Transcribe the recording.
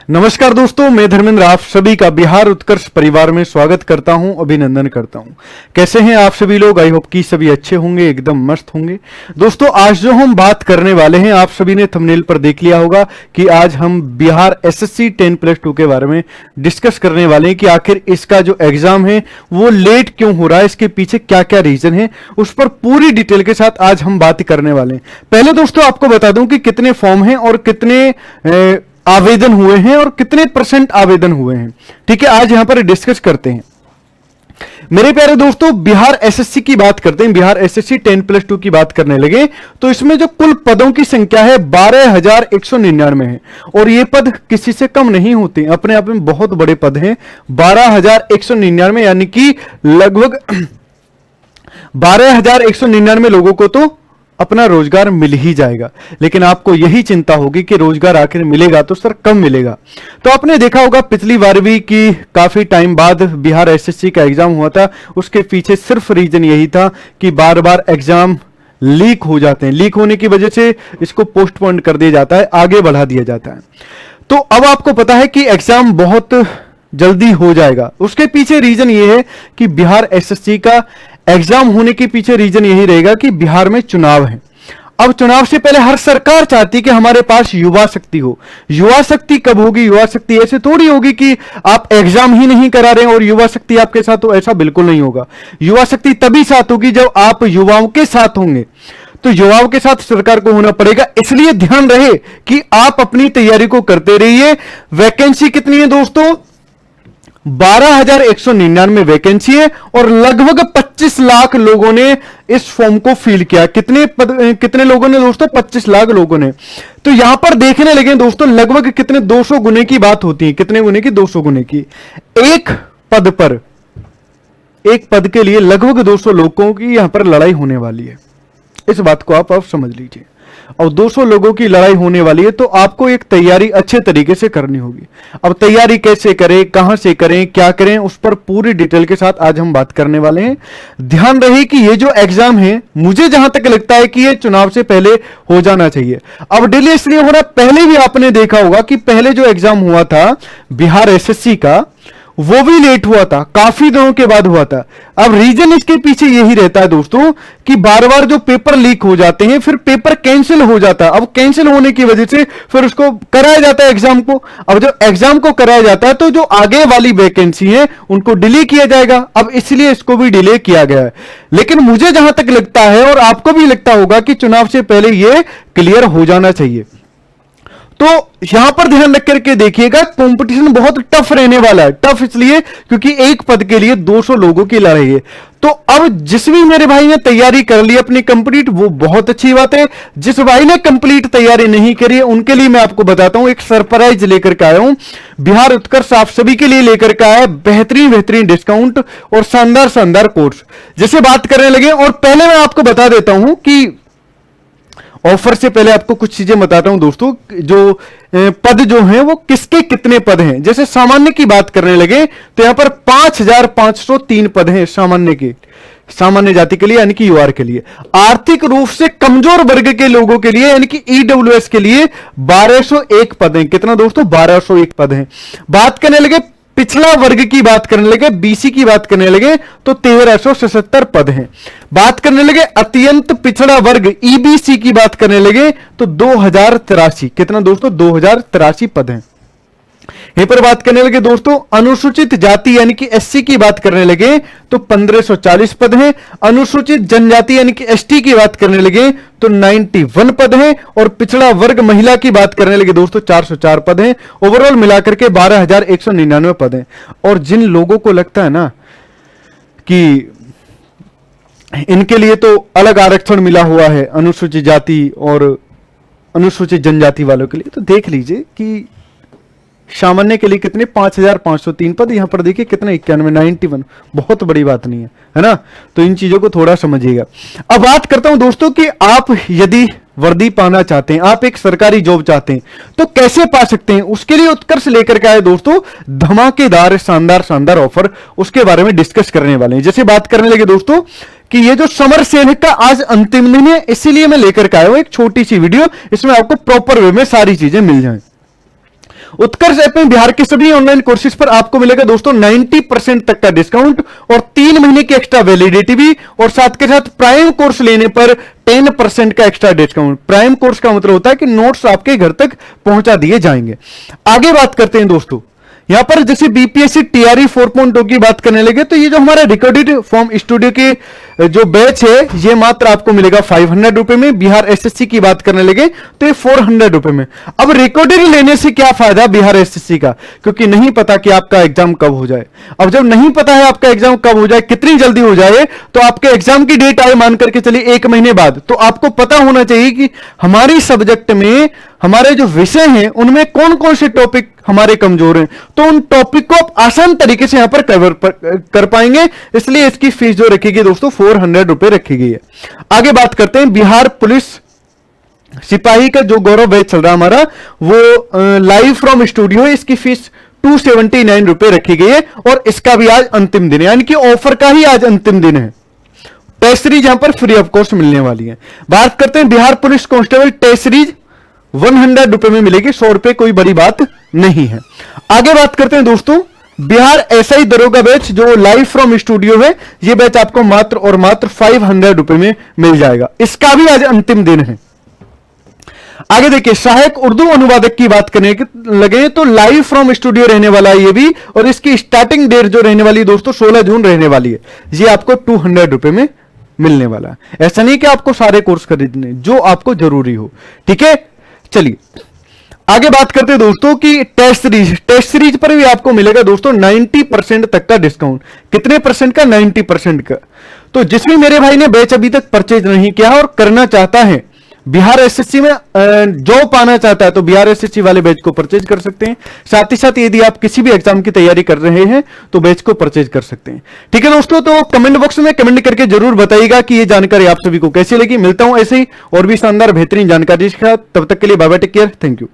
नमस्कार दोस्तों, मैं धर्मेंद्र आप सभी का बिहार उत्कर्ष परिवार में स्वागत करता हूं, अभिनंदन करता हूं। कैसे हैं आप सभी लोग? आई होप कि सभी अच्छे होंगे, एकदम मस्त होंगे। दोस्तों, आज जो हम बात करने वाले हैं, आप सभी ने थंबनेल पर देख लिया होगा कि आज हम बिहार एसएससी 10+2 के बारे में डिस्कस करने वाले हैं कि आखिर इसका जो एग्जाम है वो लेट क्यों हो रहा है, इसके पीछे क्या क्या रीजन है, उस पर पूरी डिटेल के साथ आज हम बात करने वाले हैं। पहले दोस्तों आपको बता दूं कि कितने फॉर्म हैं और कितने आवेदन हुए हैं और कितने % आवेदन हुए हैं। ठीक है, आज यहां पर डिस्कस करते हैं। मेरे प्यारे दोस्तों, बिहार एसएससी की बात करते हैं। बिहार एसएससी 10+2 की बात करने लगे तो इसमें जो कुल पदों की संख्या है 12,199 है और ये पद किसी से कम नहीं होते, अपने आप में बहुत बड़े पद हैं। 12,199 यानी कि लगभग 12,199 लोगों को तो अपना रोजगार मिल ही जाएगा। लेकिन आपको यही चिंता होगी कि रोजगार आखिर मिलेगा तो सर कब मिलेगा। तो आपने देखा होगा पिछली बार भी कि काफी टाइम बाद बिहार एसएससी का एग्जाम हुआ था, उसके पीछे सिर्फ रीजन यही था कि बार बार एग्जाम लीक हो जाते हैं। लीक होने की वजह से इसको पोस्टपोन कर दिया जाता है, आगे बढ़ा दिया जाता है। तो अब आपको पता है कि एग्जाम बहुत जल्दी हो जाएगा। उसके पीछे रीजन ये है कि बिहार एसएससी का एग्जाम होने के पीछे रीजन यही रहेगा कि बिहार में चुनाव है। अब चुनाव से पहले हर सरकार चाहती कि हमारे पास युवा शक्ति हो। युवा शक्ति कब होगी? युवा शक्ति ऐसे थोड़ी होगी कि आप एग्जाम ही नहीं करा रहे हैं और युवा शक्ति आपके साथ हो, ऐसा बिल्कुल नहीं होगा। युवा शक्ति तभी साथ होगी जब आप युवाओं के साथ होंगे। तो युवाओं के साथ सरकार को होना पड़ेगा, इसलिए ध्यान रहे कि आप अपनी तैयारी को करते रहिए। वैकेंसी कितनी है दोस्तों? 12,199 वैकेंसी है और लगभग 25 लाख लोगों ने इस फॉर्म को फिल किया। कितने लोगों ने दोस्तों? 25 लाख लोगों ने। तो यहां पर देखने लगे दोस्तों, लगभग कितने 200 गुने की बात होती है। कितने गुने की? 200 गुने की। एक पद के लिए लगभग 200 लोगों की यहां पर लड़ाई होने वाली है। इस बात को आप समझ लीजिए। और 200 लोगों की लड़ाई होने वाली है तो आपको एक तैयारी अच्छे तरीके से करनी होगी। अब तैयारी कैसे करें, कहां से करें, क्या करें, उस पर पूरी डिटेल के साथ आज हम बात करने वाले हैं। ध्यान रहे कि ये जो एग्जाम है, मुझे जहां तक लगता है कि ये चुनाव से पहले हो जाना चाहिए। अब डिले इसलिए हो रहा, पहले भी आपने देखा होगा कि पहले जो एग्जाम हुआ था बिहार एसएससी का, वो भी लेट हुआ था, काफी दिनों के बाद हुआ था। अब रीजन इसके पीछे यही रहता है दोस्तों कि बार बार जो पेपर लीक हो जाते हैं, फिर पेपर कैंसिल हो जाता है। अब कैंसिल होने की वजह से फिर उसको कराया जाता है एग्जाम को। अब जब एग्जाम को कराया जाता है तो जो आगे वाली वैकेंसी है उनको डिले किया जाएगा। अब इसलिए इसको भी डिले किया गया है। लेकिन मुझे जहां तक लगता है और आपको भी लगता होगा कि चुनाव से पहले यह क्लियर हो जाना चाहिए। तो यहां पर ध्यान रख करके देखिएगा, कंपटीशन बहुत टफ रहने वाला है। टफ इसलिए क्योंकि एक पद के लिए 200 लोगों की लड़ाई है। तो अब जिस भी मेरे भाई ने तैयारी कर ली अपनी कंप्लीट, वो बहुत अच्छी बात है। जिस भाई ने कंप्लीट तैयारी नहीं करी है, उनके लिए मैं आपको बताता हूं, एक सरप्राइज लेकर के आया हूं। बिहार उत्कर्ष आप सभी के लिए लेकर के आया है बेहतरीन डिस्काउंट और शानदार कोर्स। जैसे बात करने लगे, और पहले मैं आपको बता देता हूं कि ऑफर से पहले आपको कुछ चीजें बताता हूं दोस्तों। जो पद जो हैं वो किसके कितने पद हैं। जैसे सामान्य की बात करने लगे तो यहां पर 5,503 पद हैं सामान्य जाति के लिए, यानी कि यूआर के लिए। आर्थिक रूप से कमजोर वर्ग के लोगों के लिए, यानी कि ईडब्ल्यूएस के लिए 1201 पद हैं। कितना दोस्तों? 1201 पद हैं। बात करने लगे पिछड़ा वर्ग की बात करने लगे, बीसी की बात करने लगे तो 1377 पद हैं। बात करने लगे अत्यंत पिछड़ा वर्ग ईबीसी की बात करने लगे तो 2083। कितना दोस्तों? 2083 पद हैं। यहीं पर बात करने लगे दोस्तों अनुसूचित जाति यानी कि एससी की बात करने लगे तो 1540 पद हैं। अनुसूचित जनजाति यानी कि एसटी की बात करने लगे तो 91 पद हैं। और पिछड़ा वर्ग महिला की बात करने लगे दोस्तों 404 पद हैं। ओवरऑल मिलाकर के 12,199 पद हैं। और जिन लोगों को लगता है ना कि इनके लिए तो अलग आरक्षण मिला हुआ है अनुसूचित जाति और अनुसूचित जनजाति वालों के लिए, तो देख लीजिए कि सामान्य के लिए कितने 5,503 पद। यहां पर देखिए कितने 91 बहुत बड़ी बात नहीं है ना। तो इन चीजों को थोड़ा समझिएगा। अब बात करता हूं दोस्तों कि आप यदि वर्दी पाना चाहते हैं, आप एक सरकारी जॉब चाहते हैं, तो कैसे पा सकते हैं। उसके लिए उत्कर्ष लेकर के आए दोस्तों धमाकेदार शानदार ऑफर, उसके बारे में डिस्कस करने वाले हैं। जैसे बात करने लगे दोस्तों कि ये जो समर सेल का आज अंतिम दिन है, इसीलिए मैं लेकर के आया हूं एक छोटी सी वीडियो, इसमें आपको प्रॉपर वे में सारी चीजें मिल जाएं। उत्कर्ष ऐप में बिहार के सभी ऑनलाइन कोर्सेज पर आपको मिलेगा दोस्तों 90% तक का डिस्काउंट और 3 महीने की एक्स्ट्रा वैलिडिटी भी, और साथ के साथ प्राइम कोर्स लेने पर 10% का एक्स्ट्रा डिस्काउंट। प्राइम कोर्स का मतलब होता है कि नोट्स आपके घर तक पहुंचा दिए जाएंगे। आगे बात करते हैं दोस्तों, यहां पर जैसे बीपीएससी टीआरई 4.0 की बात करने लगे तो ये जो हमारा रिकॉर्डेड फॉर्म स्टूडियो के जो बैच है ये मात्र आपको मिलेगा 500 रुपए में। बिहार एसएससी की बात करने लगे तो ये 400 रुपए में। अब रिकॉर्डेड लेने से क्या फायदा बिहार एसएससी का, क्योंकि नहीं पता कि आपका एग्जाम कब हो जाए। अब जब नहीं पता है आपका एग्जाम कब हो जाए, कितनी जल्दी हो जाए, तो आपके एग्जाम की डेट आए मान करके चलिए 1 महीने बाद, तो आपको पता होना चाहिए कि हमारी सब्जेक्ट में हमारे जो विषय हैं उनमें कौन कौन से टॉपिक हमारे कमजोर हैं, तो उन टॉपिक को आप आसान तरीके से यहां पर कवर कर पाएंगे। इसलिए इसकी फीस जो रखी गई दोस्तों 400 रुपए रखी गई है। आगे बात करते हैं बिहार पुलिस सिपाही का जो गौरव बैच चल रहा है हमारा, वो लाइव फ्रॉम स्टूडियो है। इसकी फीस 279 रुपए रखी गई है और इसका भी आज अंतिम दिन है, यानी कि ऑफर का ही आज अंतिम दिन है। टेस्ट सीरीज यहां पर फ्री ऑफ कॉस्ट मिलने वाली है। बात करते हैं Bihar police constable test series 100 रुपए में मिलेगी, 100 रुपए कोई बड़ी बात नहीं है। आगे बात करते हैं दोस्तों बिहार एसआई दरोगा बैच जो लाइव फ्रॉम स्टूडियो है, यह बैच आपको मात्र और मात्र 500 रुपए में मिल जाएगा। इसका भी आज अंतिम दिन है। आगे देखिए सहायक उर्दू अनुवादक की बात करने लगे तो लाइव फ्रॉम स्टूडियो रहने वाला है ये भी, और इसकी स्टार्टिंग डेट जो रहने वाली है दोस्तों 16 जून रहने वाली है। ये आपको 200 रुपए में मिलने वाला है। ऐसा नहीं कि आपको सारे कोर्स खरीदने, जो आपको जरूरी हो। ठीक है, चलिए आगे बात करते हैं दोस्तों कि टेस्ट सीरीज पर भी आपको मिलेगा दोस्तों 90% तक का डिस्काउंट। कितने परसेंट का? 90% का। तो जिसमें मेरे भाई ने बैच अभी तक परचेज नहीं किया और करना चाहता है, बिहार एसएससी में जॉब पाना चाहता है, तो बिहार एसएससी वाले बैच को परचेज कर सकते हैं। साथ ही साथ यदि आप किसी भी एग्जाम की तैयारी कर रहे हैं तो बैच को परचेज कर सकते हैं। ठीक है दोस्तों, तो कमेंट बॉक्स में कमेंट करके जरूर बताइएगा कि ये जानकारी आप सभी को कैसी लगी। मिलता हूं ऐसे ही और भी शानदार बेहतरीन जानकारी के साथ, तब तक के लिए bye bye, take care, thank you.